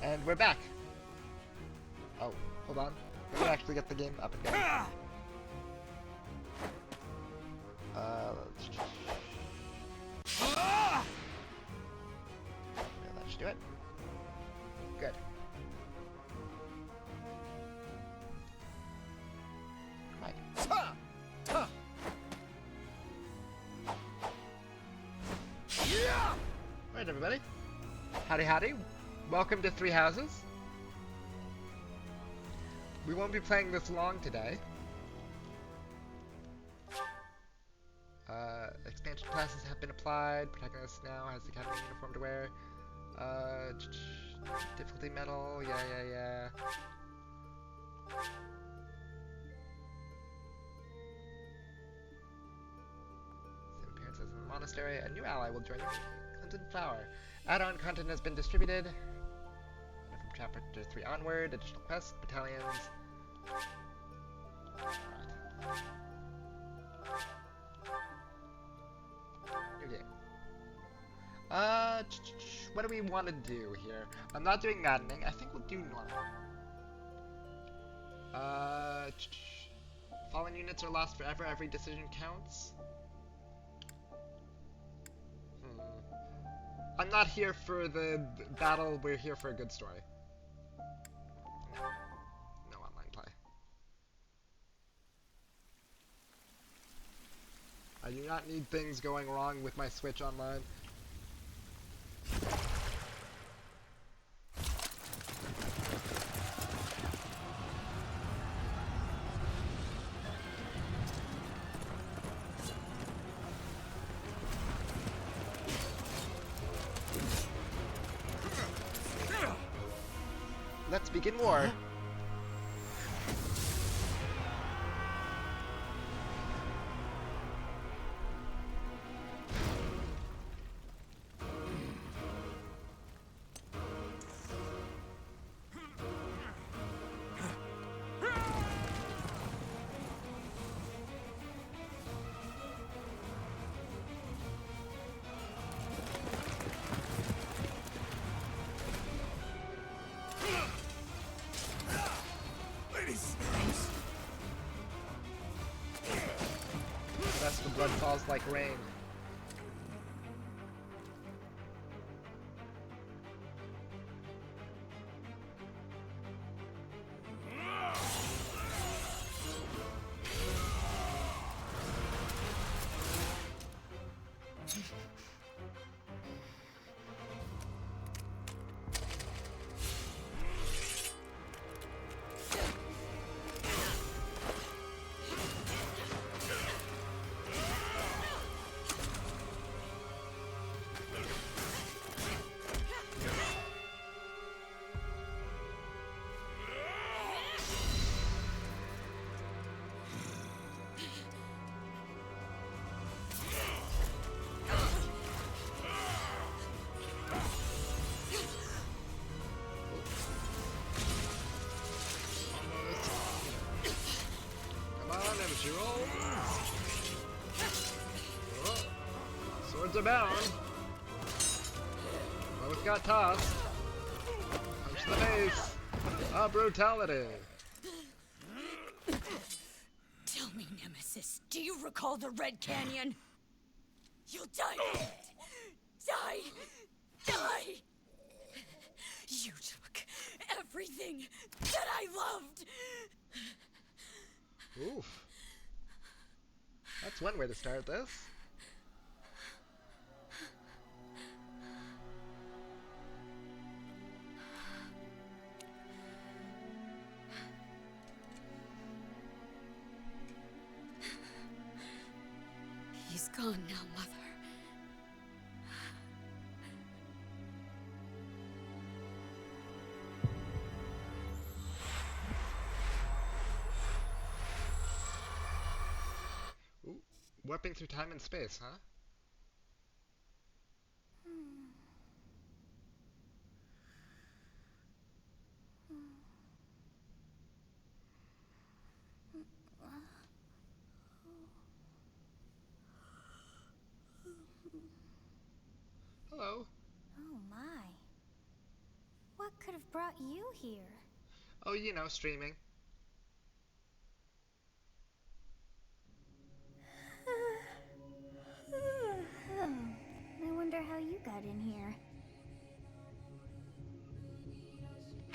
And we're back. Oh, hold on. Let me actually get the game up again. Let's just... Yeah, that should do it. Good. Right. Right, everybody. Howdy, howdy. Welcome to Three Houses. We won't be playing this long today. Expansion classes have been applied. Protagonist now has the academy uniform to wear. Difficulty medal. Yeah. Same appearances in the monastery. A new ally will join you. Crimson Flower. Add-on content has been distributed. And from chapter 3 onward, additional quests, battalions. Alright. New game. What do we want to do here? I'm not doing maddening. I think we'll do normal. Fallen units are lost forever. Every decision counts. I'm not here for the battle. We're here for a good story. No online play. I do not need things going wrong with my Switch online. Let's begin war. The blood falls like rain. Swords are bound. Both got tossed. Punch the face. Ah, brutality. Tell me, Nemesis, do you recall the Red Canyon? You'll die in it. Die! You took everything that I loved. Oof. That's one way to start this. He's gone now, Mother. Ooh, warping through time and space, huh? Hello. Oh my. What could have brought you here? Oh, you know, streaming. I wonder how you got in here.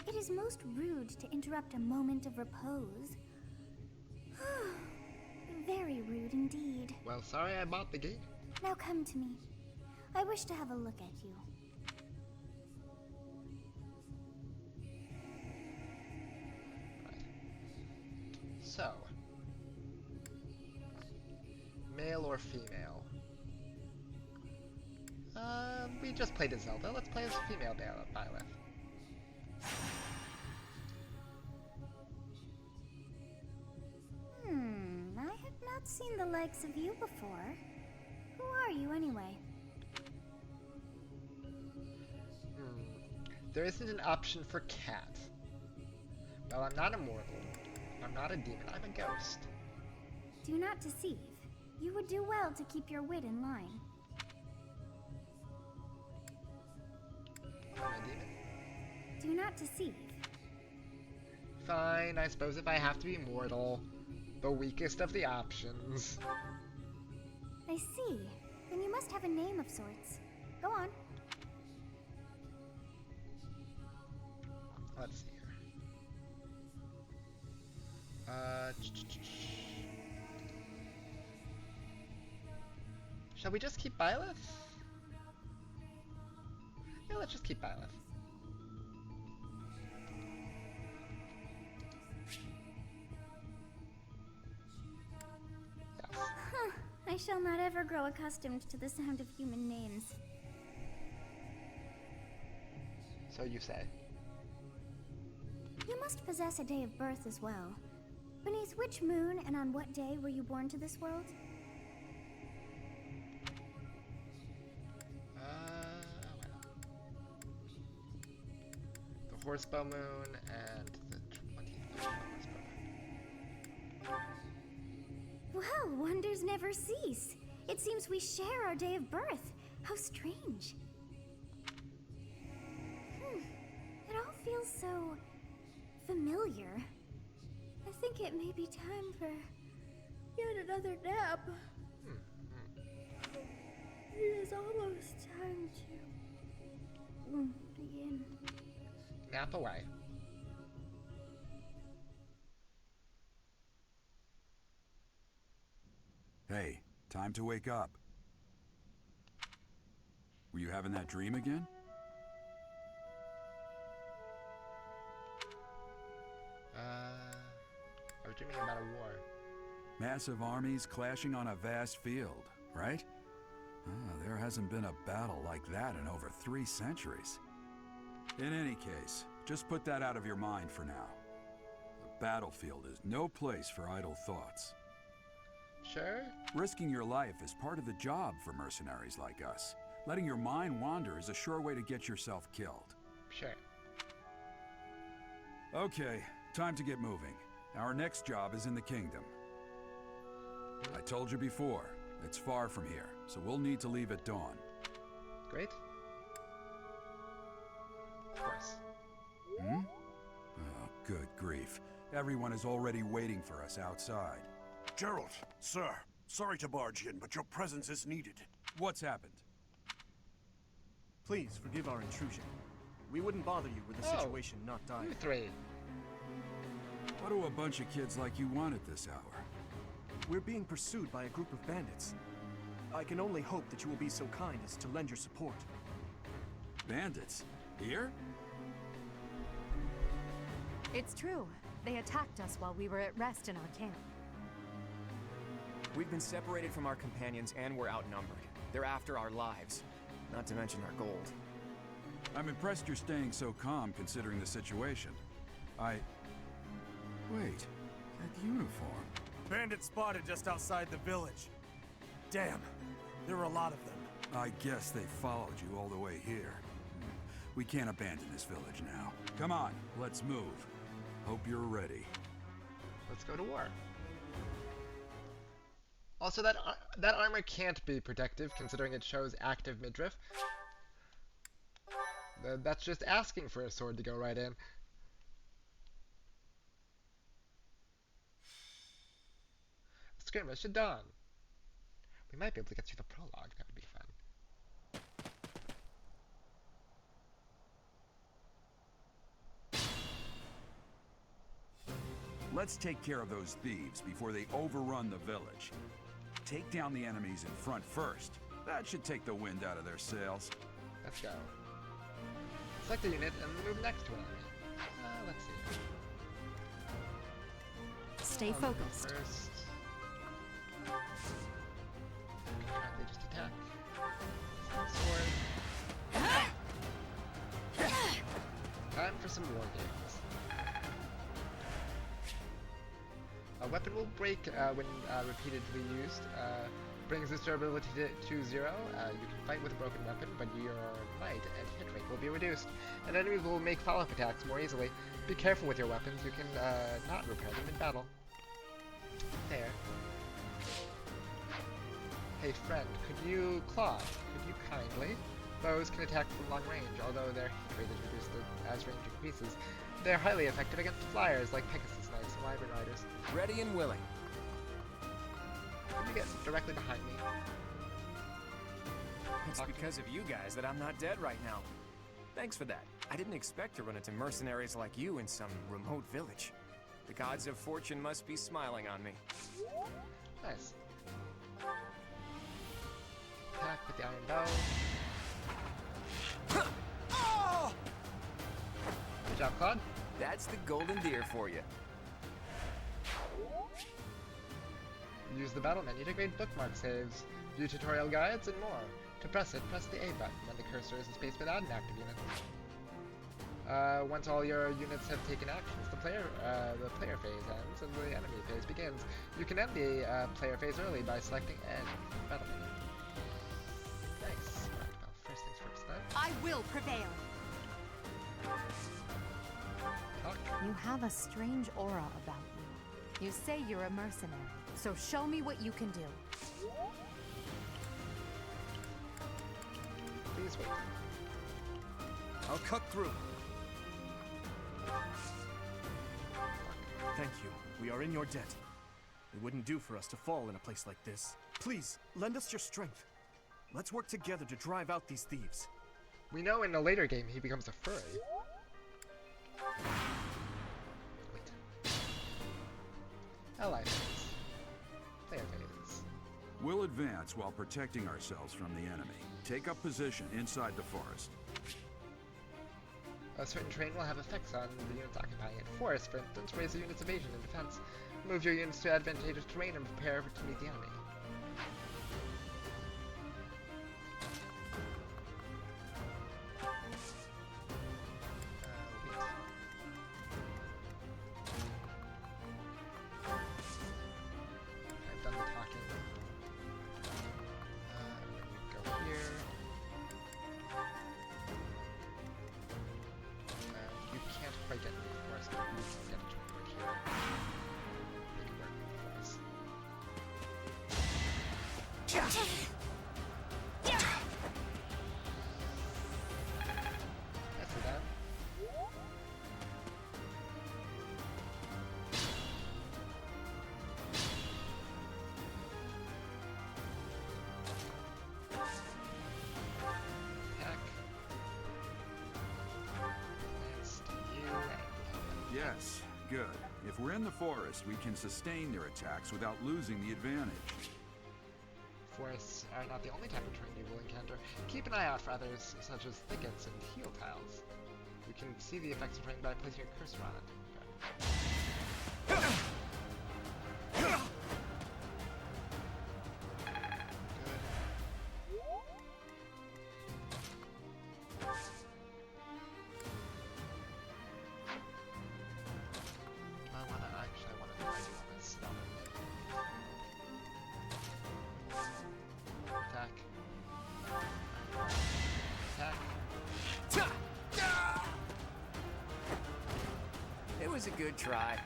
It is most rude to interrupt a moment of repose. Very rude indeed. Well, sorry I bought the gate. Now come to me. I wish to have a look at you. Right. So, male or female? We just played as Zelda. Let's play as female Byleth. I have not seen the likes of you before. Who are you anyway? There isn't an option for cat. Well, I'm not immortal. I'm not a demon. I'm a ghost. Do not deceive. You would do well to keep your wit in line. I'm a demon. Do not deceive. Fine, I suppose if I have to be mortal. The weakest of the options. I see. Then you must have a name of sorts. Go on. Let's see here. Shall we just keep Byleth? Yeah, let's just keep Byleth. Huh. I shall not ever grow accustomed to the sound of human names. So you say. You must possess a day of birth as well. Beneath which moon and on what day were you born to this world? The Horsebow Moon and the 23rd Horsebow Moon. Well, wonders never cease. It seems we share our day of birth. How strange. It all feels so familiar. I think it may be time for yet another nap. It is almost time to begin. Nap away. Hey, time to wake up. Were you having that dream again? I was dreaming about a war. Massive armies clashing on a vast field, right? There hasn't been a battle like that in over 3 centuries. In any case, just put that out of your mind for now. The battlefield is no place for idle thoughts. Sure. Risking your life is part of the job for mercenaries like us. Letting your mind wander is a sure way to get yourself killed. Sure. Okay, time to get moving. Our next job is in the kingdom. I told you before, it's far from here, so we'll need to leave at dawn. Great. Of course. Oh, good grief. Everyone is already waiting for us outside. Geralt, sir, sorry to barge in, but your presence is needed. What's happened? Please forgive our intrusion. We wouldn't bother you with a situation not You dire. 3. What do a bunch of kids like you want at this hour? We're being pursued by a group of bandits. I can only hope that you will be so kind as to lend your support. Bandits? Here? It's true. They attacked us while we were at rest in our camp. We've been separated from our companions and we're outnumbered. They're after our lives, not to mention our gold. I'm impressed you're staying so calm considering the situation. Wait, that uniform. Bandits spotted just outside the village. Damn, there were a lot of them. I guess they followed you all the way here. We can't abandon this village now. Come on, let's move. Hope you're ready. Let's go to war. Also, that armor can't be protective, considering it shows active midriff. That's just asking for a sword to go right in. Skirmish at dawn. We might be able to get through the prologue. That would be fun. Let's take care of those thieves before they overrun the village. Take down the enemies in front first. That should take the wind out of their sails. Let's go. Select a unit and move next to an enemy. Let's see. Stay focused. First. They just attack. Sword. Time for some war games. A weapon will break when repeatedly used. Brings its durability to 0. You can fight with a broken weapon, but your might and hit rate will be reduced. And enemies will make follow-up attacks more easily. Be careful with your weapons. You can not repair them in battle. There. Hey friend, Claude, could you kindly? Bows can attack from long range, although their hit rate is reduced as range increases. They are highly effective against flyers like Pegasus Knights and Wyvern Riders. Ready and willing. Can you get directly behind me? It's because of you guys that I'm not dead right now. Thanks for that. I didn't expect to run into mercenaries like you in some remote village. The gods of fortune must be smiling on me. Nice. Attack with the iron bow. Good job, Claude. That's the golden deer for you. Use the battle menu to grade bookmark saves, view tutorial guides, and more. To press it, press the A button when the cursor is in space without an active unit. Once all your units have taken actions, the player phase ends and the enemy phase begins. You can end the player phase early by selecting End from the battle menu. Nice. Right, well, first things first then. I will prevail. Talk. You have a strange aura about you. You say you're a mercenary, so show me what you can do. Please wait. I'll cut through. Thank you. We are in your debt. It wouldn't do for us to fall in a place like this. Please, lend us your strength. Let's work together to drive out these thieves. We know in a later game he becomes a furry. Wait. Ally phase. Player phase. We'll advance while protecting ourselves from the enemy. Take up position inside the forest. A certain terrain will have effects on the units occupying it. Forests, for instance, raise the unit's evasion and defense. Move your units to advantageous terrain and prepare to meet the enemy. Wait. I've done the talking. Go here. You can't quite get into the forest, but you can get a turn right here. Make it work for us. I see that. Attack. Lance to you. Yes, good. If we're in the forest, we can sustain their attacks without losing the advantage. Forests are not the only type of terrain you will encounter. Keep an eye out for others, such as thickets and heel tiles. You can see the effects of terrain by placing your cursor on it. Attack. Attack. It was a good try.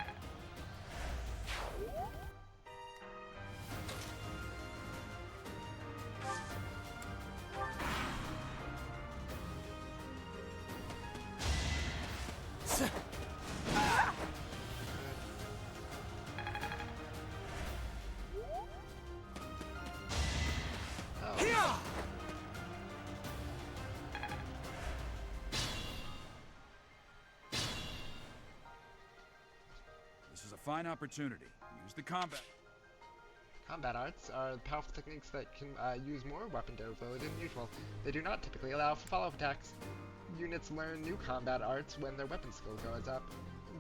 fine opportunity. Use the combat. Combat arts are powerful techniques that can use more weapon durability than usual. They do not typically allow for follow-up attacks. Units learn new combat arts when their weapon skill goes up.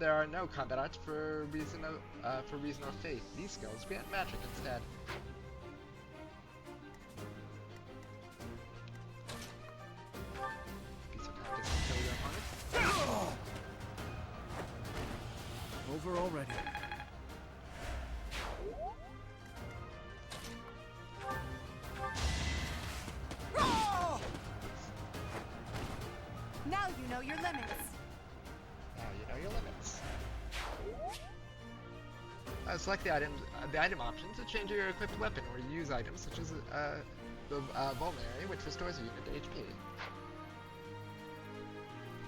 There are no combat arts for reason or faith. These skills grant magic instead. Be so kind as to kill your opponent. Over already. Now you know your limits. Now you know your limits. Select the item options to change your equipped weapon or use items such as the Vulnerary, which restores a unit to HP. I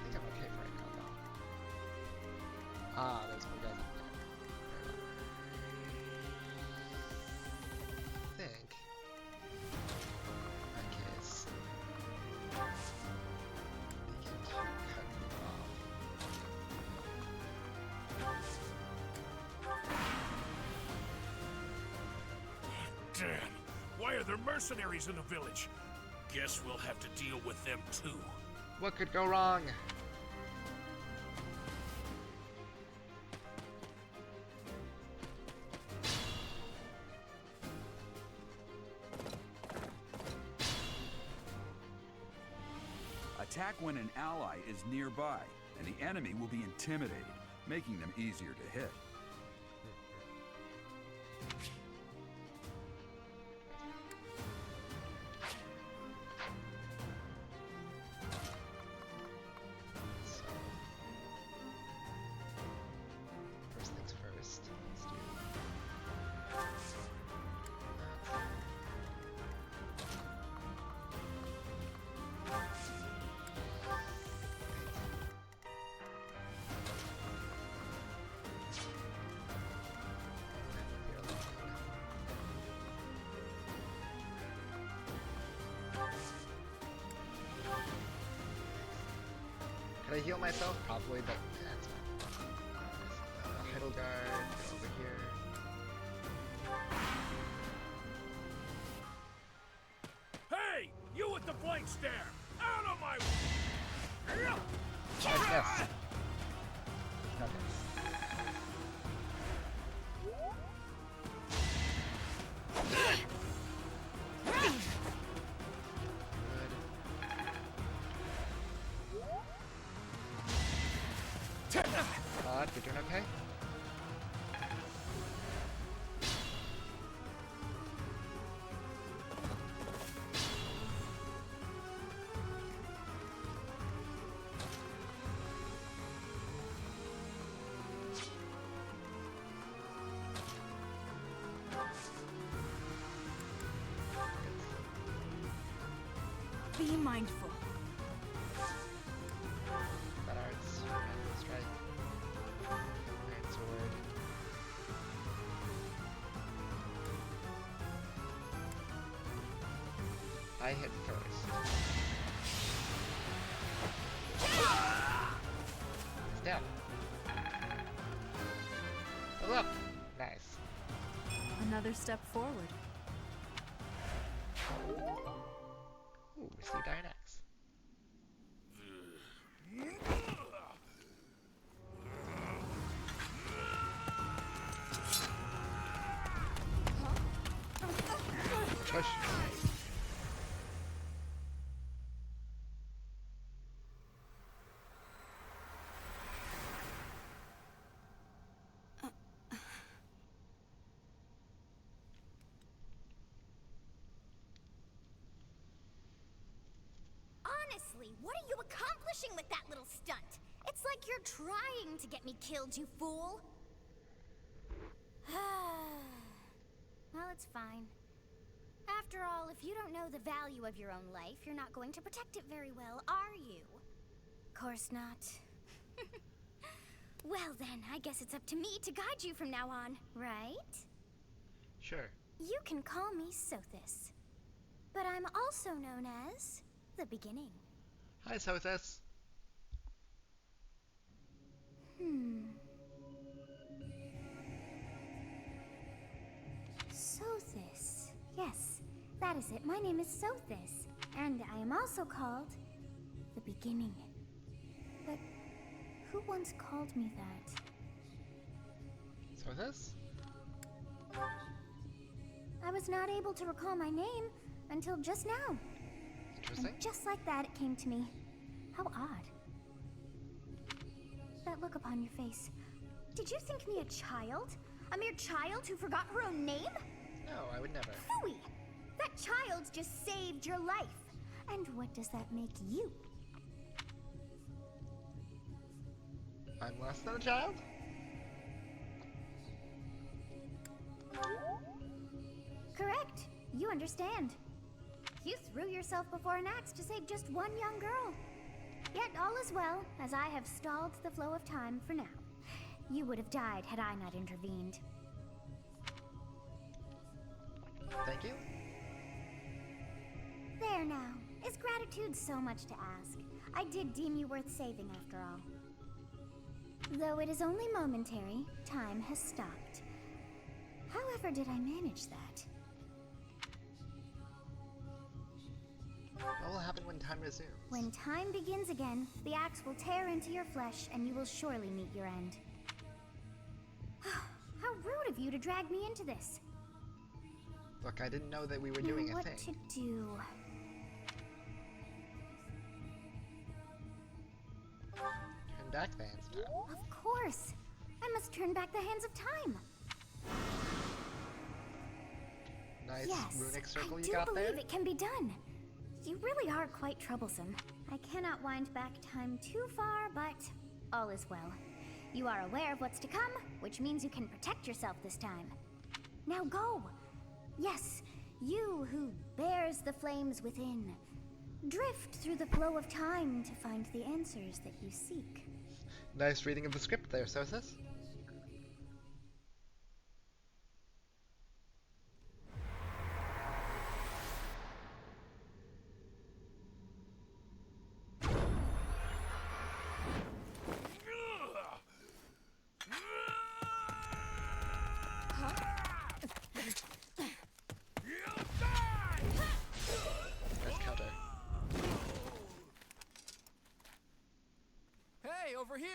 think I'm okay for right now, though. Ah, there's more guys up there. I think. In that case, we can cut you off. Damn! Why are there mercenaries in the village? Guess we'll have to deal with them too. What could go wrong? Attack when an ally is nearby, and the enemy will be intimidated, making them easier to hit. So, first things first, let's do Could I heal myself? Probably, but that's fine. Heidelgard, go over here. Hey! You with the blank stare! Out of my way! Yes. Okay. Good. You're doing okay? Be mindful. That arts, random strike, iron sword. I hit first. It's down. Level up! Nice. Another step forward. Ooh, we see Dynax. Push. Honestly, what are you accomplishing with that little stunt? It's like you're trying to get me killed, you fool. Well, it's fine. After all, if you don't know the value of your own life, you're not going to protect it very well, are you? Course not. Well then, I guess it's up to me to guide you from now on, right? Sure. You can call me Sothis. But I'm also known as the Beginning. Hi, Sothis. that is it. My name is Sothis, and I am also called the Beginning. But who once called me that? Sothis? I was not able to recall my name until just now. Interesting. And just like that, it came to me. How odd. That look upon your face. Did you think me a child? A mere child who forgot her own name? No, I would never. Phooey! That child just saved your life. And what does that make you? I'm less than a child? Correct. You understand. You threw yourself before an axe to save just one young girl. Yet all is well, as I have stalled the flow of time for now. You would have died had I not intervened. Thank you. There now. Is gratitude so much to ask? I did deem you worth saving after all. Though it is only momentary, time has stopped. However did I manage that? What will happen when time resumes? When time begins again, the axe will tear into your flesh and you will surely meet your end. How rude of you to drag me into this. Look, I didn't know that we were doing a what thing. to do? Turn back the hands of time. Of course. I must turn back the hands of time. Nice Yes, runic circle I you do got believe there. it can be done. You really are quite troublesome. I cannot wind back time too far, but all is well. You are aware of what's to come, which means you can protect yourself this time. Now go. Yes, you who bears the flames within. Drift through the flow of time to find the answers that you seek. Nice reading of the script there, Sothis. Nice counter. Hey, over here!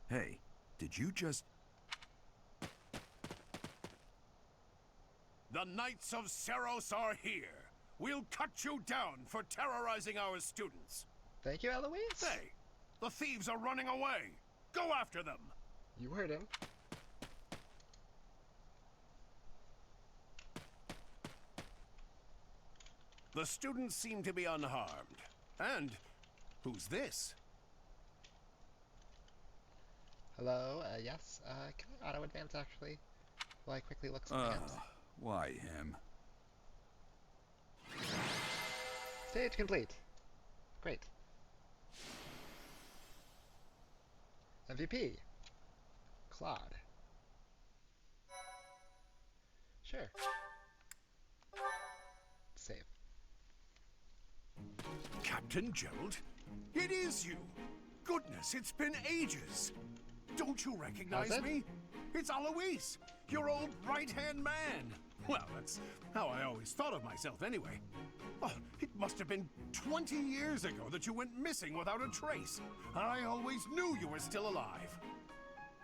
Hey, did you just... The Knights of Seros are here. We'll cut you down for terrorizing our students. Thank you, Eloise. Hey, the thieves are running away. Go after them. You heard him. The students seem to be unharmed. And who's this? Hello, yes. Can I auto advance actually? While I quickly look some maps. Why him? Stage complete. Great. MVP. Claude. Sure. Save. Captain Gerald? It is you! Goodness, it's been ages! Don't you recognize How's it? me? It's Alois, your old right-hand man! Well, that's how I always thought of myself anyway. Oh, it must have been 20 years ago that you went missing without a trace. I always knew you were still alive.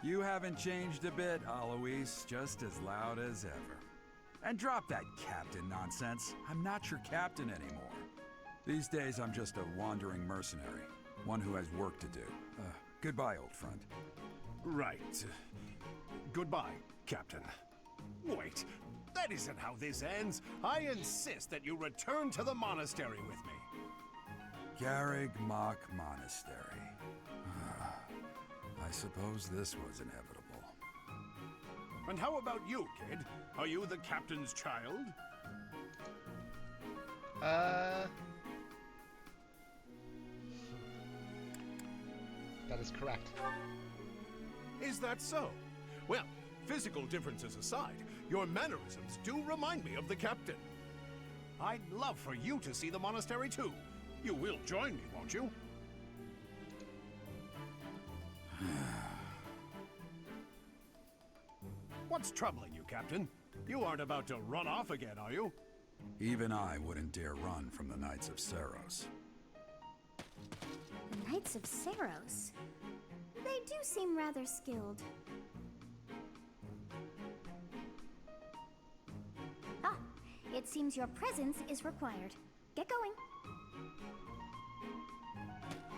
You haven't changed a bit, Alois. Just as loud as ever. And drop that captain nonsense. I'm not your captain anymore. These days, I'm just a wandering mercenary. One who has work to do. Goodbye, old friend. Right. Goodbye, Captain. Wait, that isn't how this ends. I insist that you return to the monastery with me. Garreg Mach Monastery. I suppose this was inevitable. And how about you, kid? Are you the captain's child? That is correct. Is that so? Well, physical differences aside, your mannerisms do remind me of the captain. I'd love for you to see the monastery too. You will join me, won't you? What's troubling you, Captain? You aren't about to run off again, are you? Even I wouldn't dare run from the Knights of Seiros. The Knights of Seiros. They do seem rather skilled. Ah, it seems your presence is required. Get going.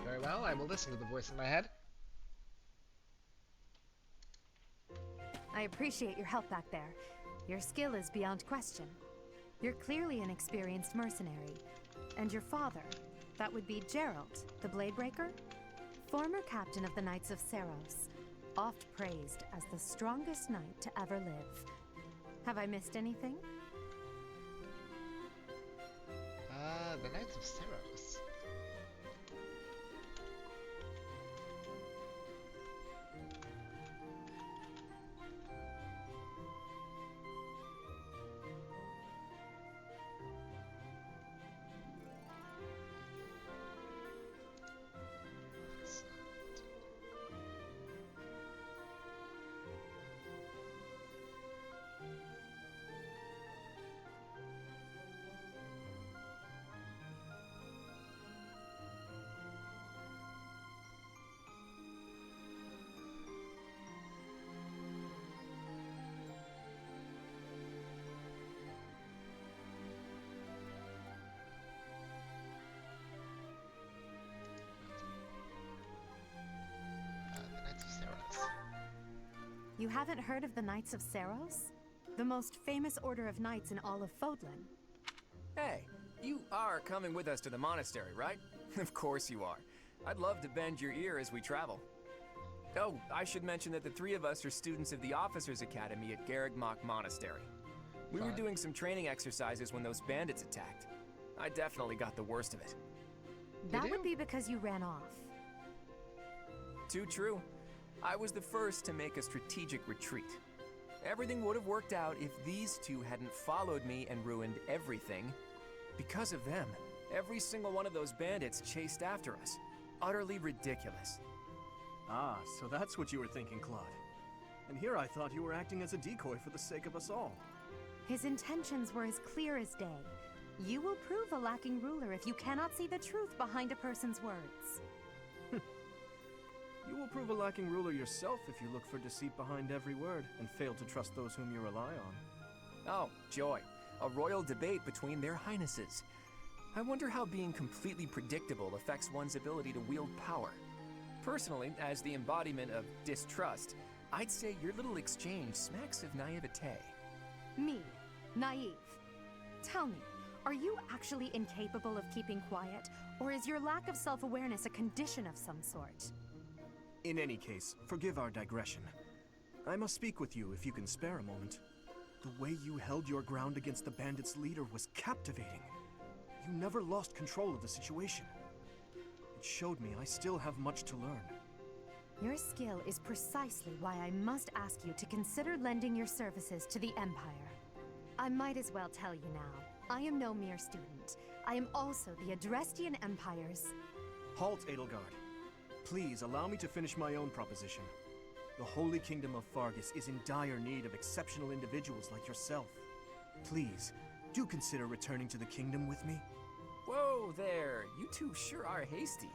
Very well, I will listen to the voice in my head. I appreciate your help back there. Your skill is beyond question. You're clearly an experienced mercenary. And your father, that would be Geralt, the Bladebreaker? Former captain of the Knights of Seiros, oft praised as the strongest knight to ever live. Have I missed anything? The Knights of Seiros. You haven't heard of the Knights of Seiros? The most famous order of knights in all of Fodlan. Hey, you are coming with us to the monastery, right? Of course you are. I'd love to bend your ear as we travel. Oh, I should mention that the three of us are students of the Officers' Academy at Garreg Monastery. We were doing some training exercises when those bandits attacked. I definitely got the worst of it. That would be because you ran off. Too true. I was the first to make a strategic retreat. Everything would have worked out if these two hadn't followed me and ruined everything. Because of them, every single one of those bandits chased after us. Utterly ridiculous. Ah, so that's what you were thinking, Claude. And here I thought you were acting as a decoy for the sake of us all. His intentions were as clear as day. You will prove a lacking ruler if you cannot see the truth behind a person's words. You will prove a lacking ruler yourself if you look for deceit behind every word and fail to trust those whom you rely on. Oh, joy. A royal debate between their highnesses. I wonder how being completely predictable affects one's ability to wield power. Personally, as the embodiment of distrust, I'd say your little exchange smacks of naivete. Me, naive. Tell me, are you actually incapable of keeping quiet, or is your lack of self-awareness a condition of some sort? In any case, forgive our digression. I must speak with you if you can spare a moment. The way you held your ground against the bandits' leader was captivating. You never lost control of the situation. It showed me I still have much to learn. Your skill is precisely why I must ask you to consider lending your services to the Empire. I might as well tell you now, I am no mere student. I am also the Adrestian Empire's... Halt, Edelgard. Please allow me to finish my own proposition. The Holy Kingdom of Faerghus is in dire need of exceptional individuals like yourself. Please, do consider returning to the kingdom with me. Whoa there, you two sure are hasty.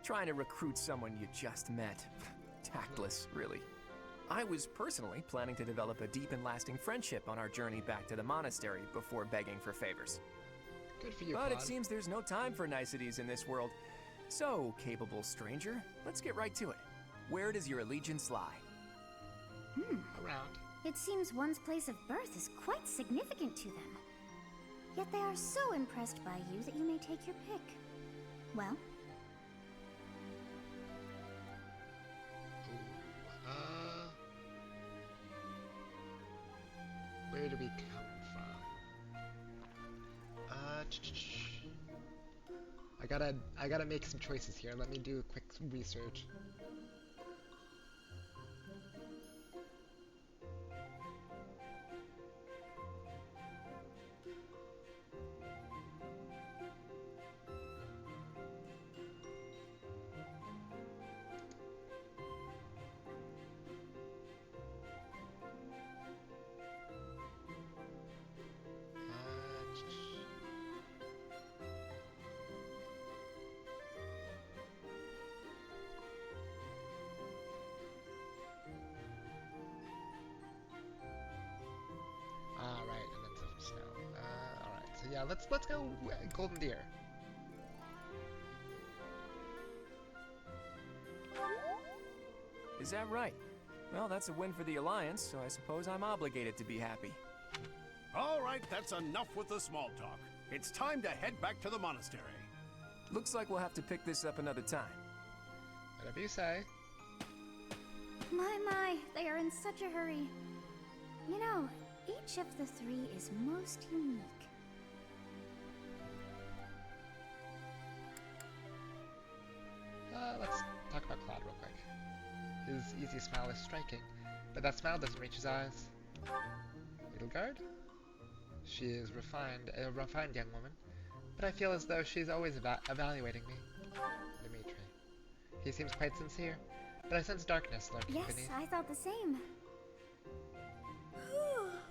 Trying to recruit someone you just met. Tactless, really. I was personally planning to develop a deep and lasting friendship on our journey back to the monastery before begging for favors. Good for you, But Claude. it seems there's no time for niceties in this world. So, capable stranger, let's get right to it. Where does your allegiance lie? Around. It seems one's place of birth is quite significant to them. Yet they are so impressed by you that you may take your pick. Well, where do we come from? I gotta make some choices here. Let me do a quick research. Yeah, let's go Golden Deer. Is that right? Well, that's a win for the Alliance, so I suppose I'm obligated to be happy. All right, that's enough with the small talk. It's time to head back to the monastery. Looks like we'll have to pick this up another time. Whatever you say. My, they are in such a hurry. You know, each of the three is most unique. Let's talk about Cloud real quick. His easy smile is striking, but that smile doesn't reach his eyes. Edelgard? She is a refined young woman, but I feel as though she's always evaluating me. Dimitri. He seems quite sincere, but I sense darkness lurking Yes, beneath. I thought the same.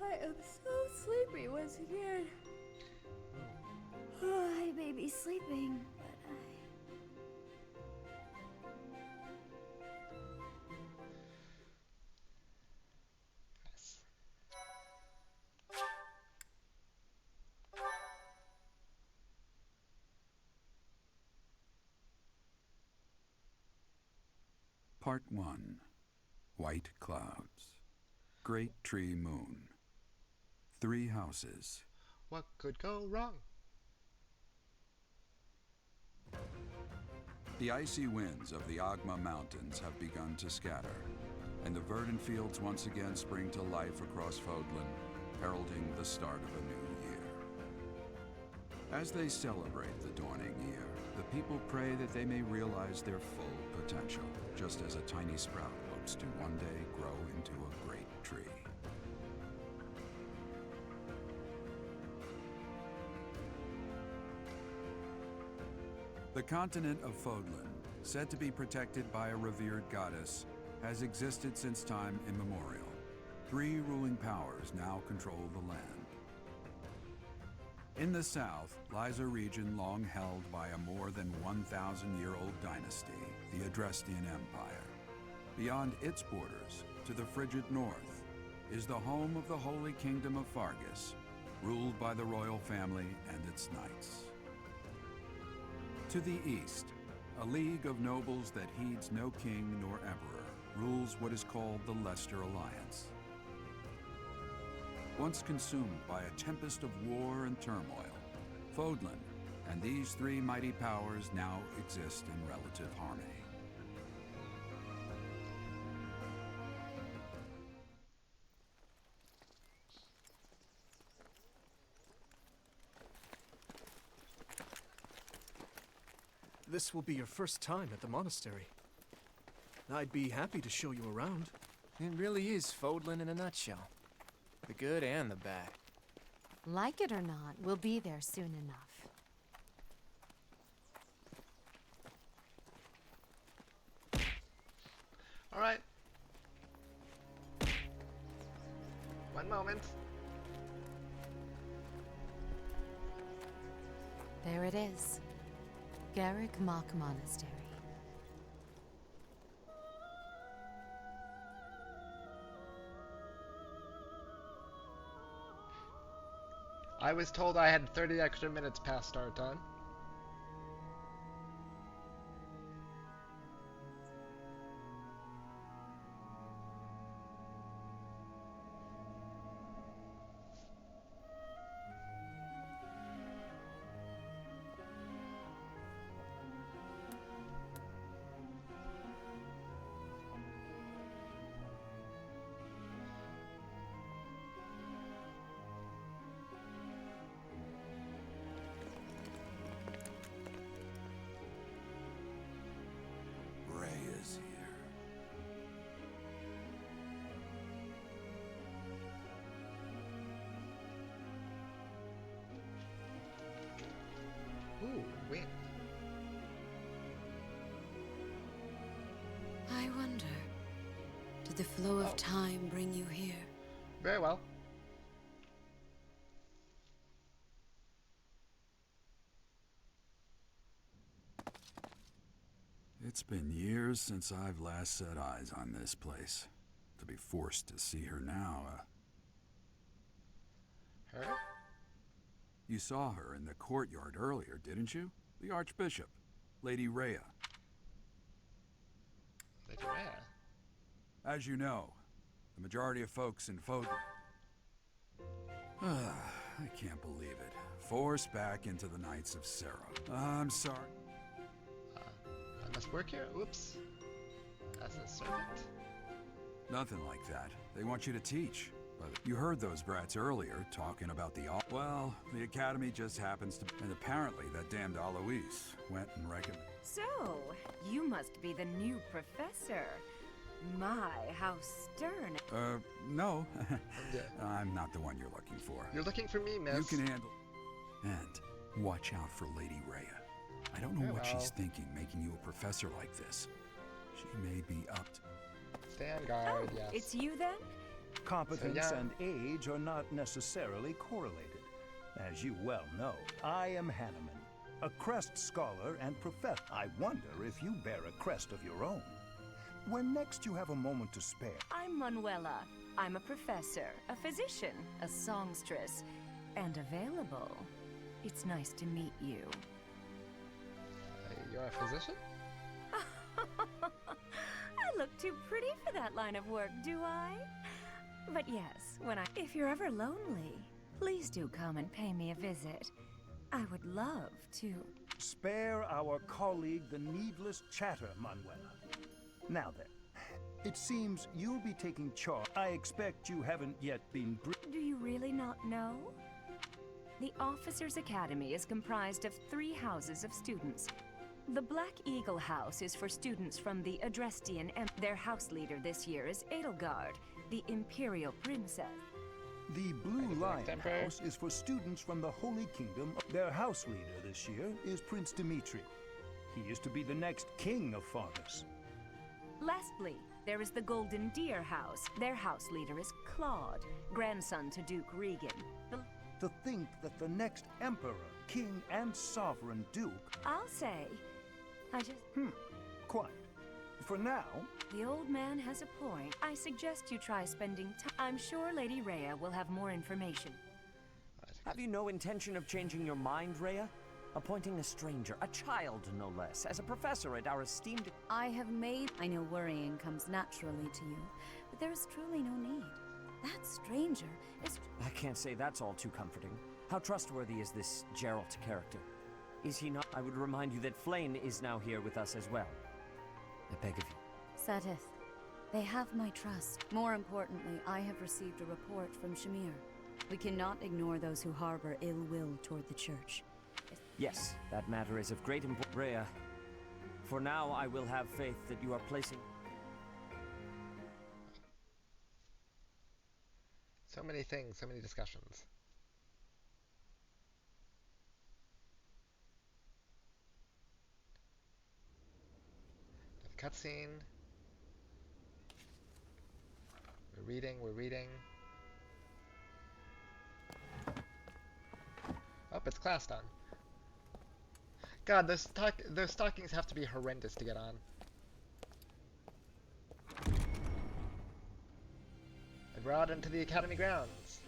I am so sleepy once again. I may be sleeping, but Yes. Part 1. White Clouds. Great Tree Moon. 3 houses. What could go wrong? The icy winds of the Agma Mountains have begun to scatter, and the verdant fields once again spring to life across Fodlan, heralding the start of a new year. As they celebrate the dawning year, the people pray that they may realize their full potential, just as a tiny sprout hopes to one day grow into a great tree. The continent of Fodlan, said to be protected by a revered goddess, has existed since time immemorial. 3 ruling powers now control the land. In the south lies a region long held by a more than 1,000-year-old dynasty, the Adrestian Empire. Beyond its borders, to the frigid north, is the home of the Holy Kingdom of Fargus, ruled by the royal family and its knights. To the east, a league of nobles that heeds no king nor emperor rules what is called the Leicester Alliance. Once consumed by a tempest of war and turmoil, Fodlan and these 3 mighty powers now exist in relative harmony. This will be your first time at the monastery. I'd be happy to show you around. It really is Fodlan in a nutshell. The good and the bad. Like it or not, we'll be there soon enough. Alright. One moment. There it is. Garrick Mach Monastery. I was told I had 30 extra minutes past start time. Ray is here. Ooh, wind. I wonder, did the flow of time bring you here? Very well. It's been years since I've last set eyes on this place. To be forced to see her now, Her? You saw her in the courtyard earlier, didn't you? The Archbishop, Lady Rhea. Lady Rhea. As you know, the majority of folks in Foden... I can't believe it. Forced back into the Knights of Serra. I'm sorry. I must work here? Oops. As a servant? Nothing like that. They want you to teach. But you heard those brats earlier talking about the... Well, the academy just happens to... And apparently that damned Alois went and recommended... So, you must be the new professor. My, how stern. No. Yeah. I'm not the one you're looking for. You're looking for me, miss. You can handle... And watch out for Lady Rhea. I don't know what she's thinking making you a professor like this. She may be up to... Stand guard, yes. It's you then? Competence and age are not necessarily correlated. As you well know, I am Hanneman, a crest scholar and professor. I wonder if you bear a crest of your own. When next you have a moment to spare... I'm Manuela. I'm a professor, a physician, a songstress, and available. It's nice to meet you. You're a physician? I look too pretty for that line of work, do I? But yes, if you're ever lonely, please do come and pay me a visit. I would love to. Spare our colleague the needless chatter, Manuela. Now then, it seems you'll be taking charge. I expect you haven't yet been Do you really not know? The Officers' Academy is comprised of 3 houses of students. The Black Eagle House is for students from the Adrestian Empire. Their house leader this year is Edelgard, the Imperial Princess. The Blue Lion House is for students from the Holy Kingdom. Their house leader this year is Prince Dimitri. He is to be the next king of Faunus. Lastly, there is the Golden Deer House. Their house leader is Claude, grandson to Duke Regan. To think that the next emperor, king, and sovereign duke... I'll say, I just... Quite. For now... The old man has a point. I suggest you try spending time... I'm sure Lady Rhea will have more information. Have you no intention of changing your mind, Rhea? Appointing a stranger, a child no less, as a professor at our esteemed... I have made... I know worrying comes naturally to you, but there is truly no need. That stranger is... I can't say that's all too comforting. How trustworthy is this Geralt character? Is he not? I would remind you that Flayn is now here with us as well. I beg of you. Seteth, they have my trust. More importantly, I have received a report from Shamir. We cannot ignore those who harbor ill will toward the church. Yes, that matter is of great importance. Rhea, for now I will have faith that you are placing... So many things, so many discussions. Another cutscene. We're reading. Oh, it's class done. God, those stockings have to be horrendous to get on. And we're out into the academy grounds.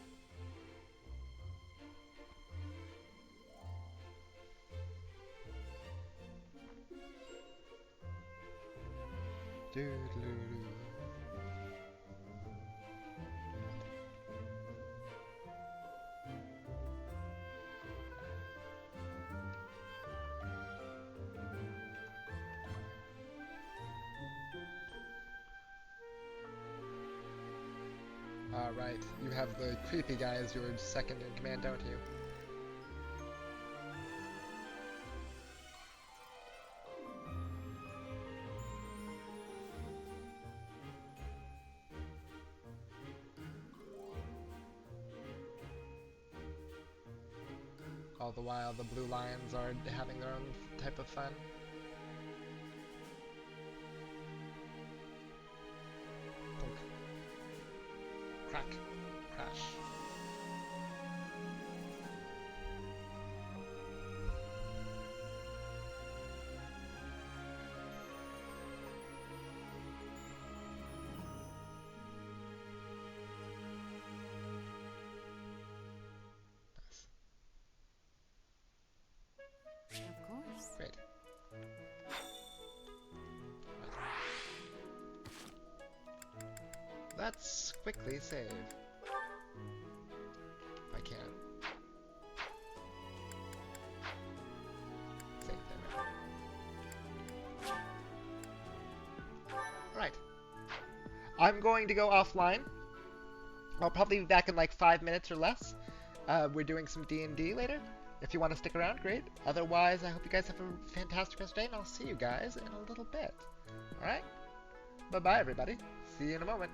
Doo-doo-doo. Right, you have the creepy guy as your second in command, don't you? All the while the Blue Lions are having their own type of fun. Crack. Crash. Nice. course. Great. Let's quickly save. If I can. Save there. Alright. I'm going to go offline. I'll probably be back in like 5 minutes or less. We're doing some D&D later. If you want to stick around, great. Otherwise, I hope you guys have a fantastic rest of the day, and I'll see you guys in a little bit. Alright? Bye-bye, everybody. See you in a moment.